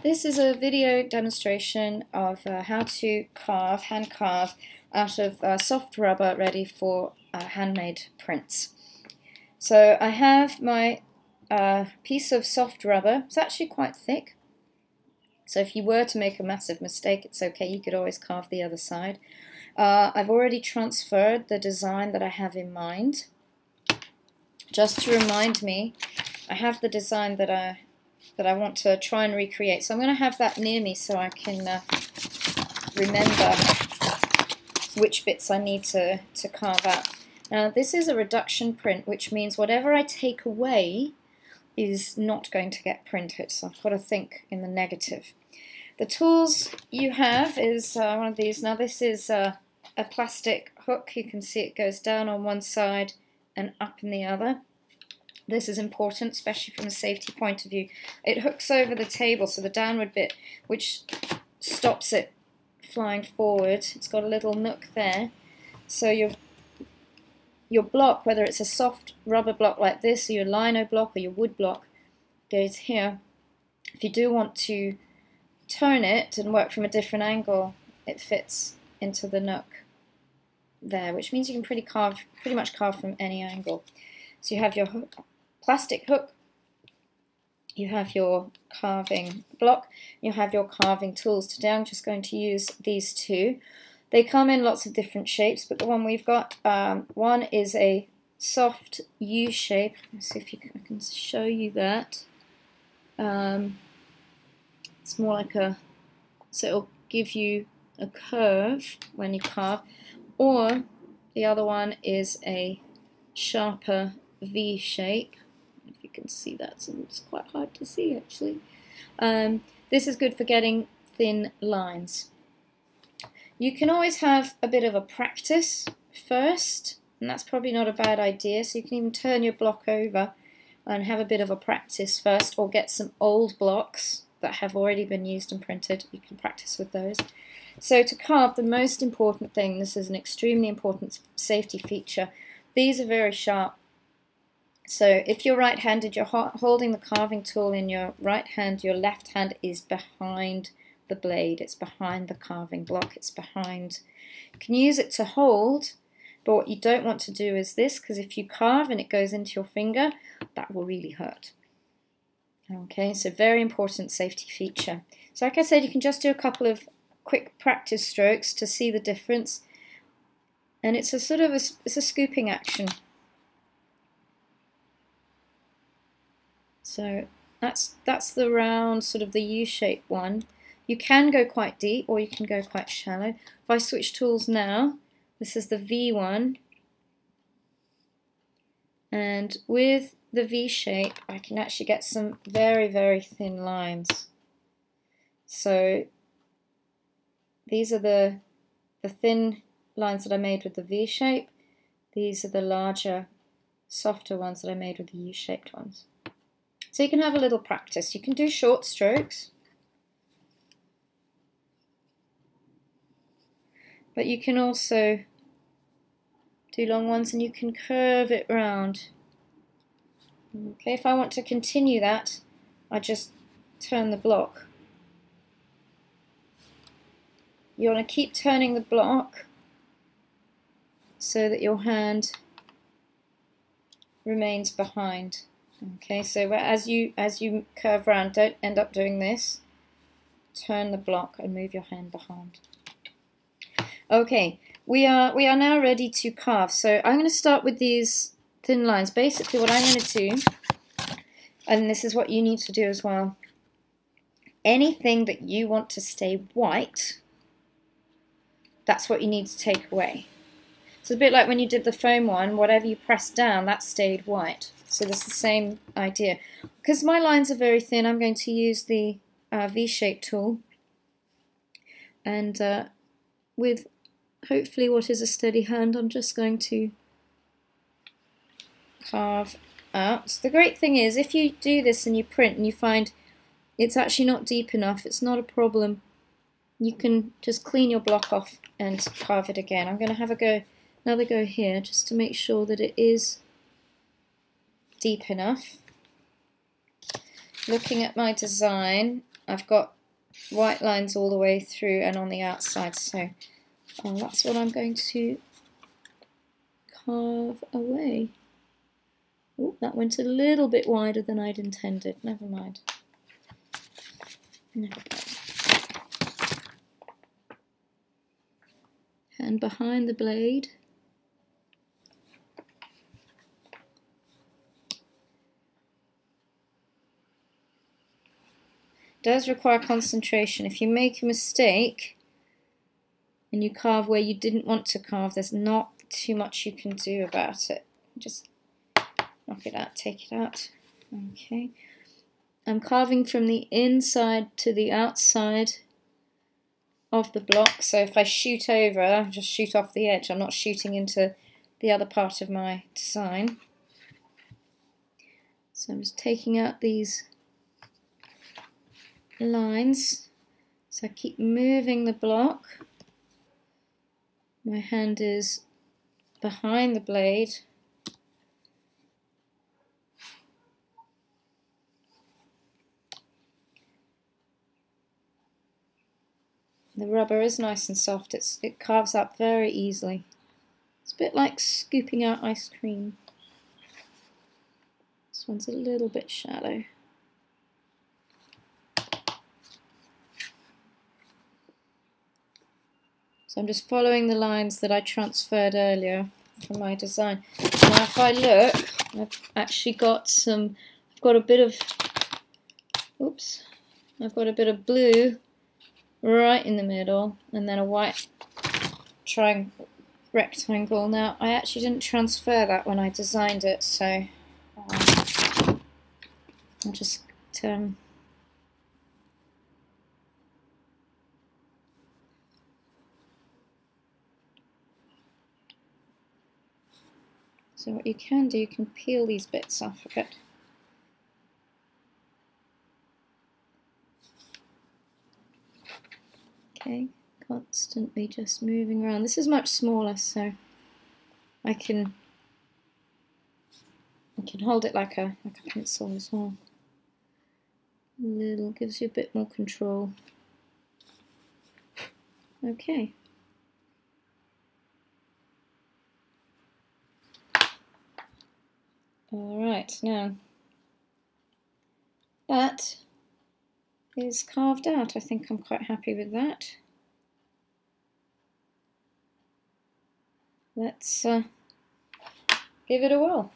This is a video demonstration of how to hand carve out of soft rubber ready for handmade prints. So I have my piece of soft rubber. It's actually quite thick, so if you were to make a massive mistake, it's okay, you could always carve the other side. I've already transferred the design that I have in mind. Just to remind me, I have the design that I want to try and recreate. So I'm going to have that near me so I can remember which bits I need to carve out. Now this is a reduction print, which means whatever I take away is not going to get printed. So I've got to think in the negative. The tools you have is one of these. Now this is a plastic hook. You can see it goes down on one side and up in the other. This is important, especially from a safety point of view. It hooks over the table, so the downward bit, which stops it flying forward. It's got a little nook there. So your block, whether it's a soft rubber block like this, or your lino block, or your wood block, goes here. If you do want to turn it and work from a different angle, it fits into the nook there, which means you can pretty much carve from any angle. So you have your plastic hook, you have your carving block, you have your carving tools. Today I'm just going to use these two. They come in lots of different shapes, but the one we've got, one is a soft U shape. Let's see if I can show you that. It's more like so it'll give you a curve when you carve, or the other one is a sharper V shape. If you can see that, so it's quite hard to see actually. This is good for getting thin lines. You can always have a bit of a practice first, and that's probably not a bad idea. So you can even turn your block over and have a bit of a practice first, or get some old blocks that have already been used and printed. You can practice with those. So to carve, the most important thing, this is an extremely important safety feature, these are very sharp. So if you're right-handed, you're holding the carving tool in your right hand, your left hand is behind the blade, it's behind the carving block, it's behind. You can use it to hold, but what you don't want to do is this, because if you carve and it goes into your finger, that will really hurt. Okay, so very important safety feature. So like I said, you can just do a couple of quick practice strokes to see the difference, and it's a sort of it's a scooping action. So that's the round, sort of the U-shaped one. You can go quite deep or you can go quite shallow. If I switch tools now, this is the V one, and with the V shape I can actually get some very, very thin lines. So these are the thin lines that I made with the V shape. These are the larger, softer ones that I made with the U-shaped ones. So you can have a little practice. You can do short strokes, but you can also do long ones, and you can curve it round. Okay, if I want to continue that, I just turn the block. You want to keep turning the block so that your hand remains behind. Okay, so as you curve around, don't end up doing this. Turn the block and move your hand behind. Okay, we are now ready to carve. So I'm going to start with these thin lines. Basically what I'm going to do, and this is what you need to do as well, anything that you want to stay white, that's what you need to take away. It's a bit like when you did the foam one, whatever you pressed down, that stayed white. So this is the same idea. Because my lines are very thin, I'm going to use the V-shape tool, and with hopefully what is a steady hand, I'm just going to carve out. So the great thing is, if you do this and you print and you find it's actually not deep enough, it's not a problem. You can just clean your block off and carve it again. I'm going to have another go here just to make sure that it is deep enough. Looking at my design, I've got white lines all the way through and on the outside. So that's what I'm going to carve away. Oh, that went a little bit wider than I'd intended. Never mind. Never mind. And behind the blade, does require concentration. If you make a mistake and you carve where you didn't want to carve, there's not too much you can do about it. Just knock it out, take it out. Okay. I'm carving from the inside to the outside of the block, so if I shoot over, I just shoot off the edge. I'm not shooting into the other part of my design. So I'm just taking out these lines. So I keep moving the block. My hand is behind the blade. The rubber is nice and soft. It carves up very easily. It's a bit like scooping out ice cream. This one's a little bit shallow. So I'm just following the lines that I transferred earlier from my design. Now if I look, I've actually got I've got a bit of blue right in the middle, and then a white rectangle. Now I actually didn't transfer that when I designed it, so I'll just so what you can do, you can peel these bits off of it. Okay, constantly just moving around. This is much smaller, so I can hold it like a pencil as well. Little gives you a bit more control. Okay. Alright, now that is carved out. I think I'm quite happy with that. Let's give it a whirl.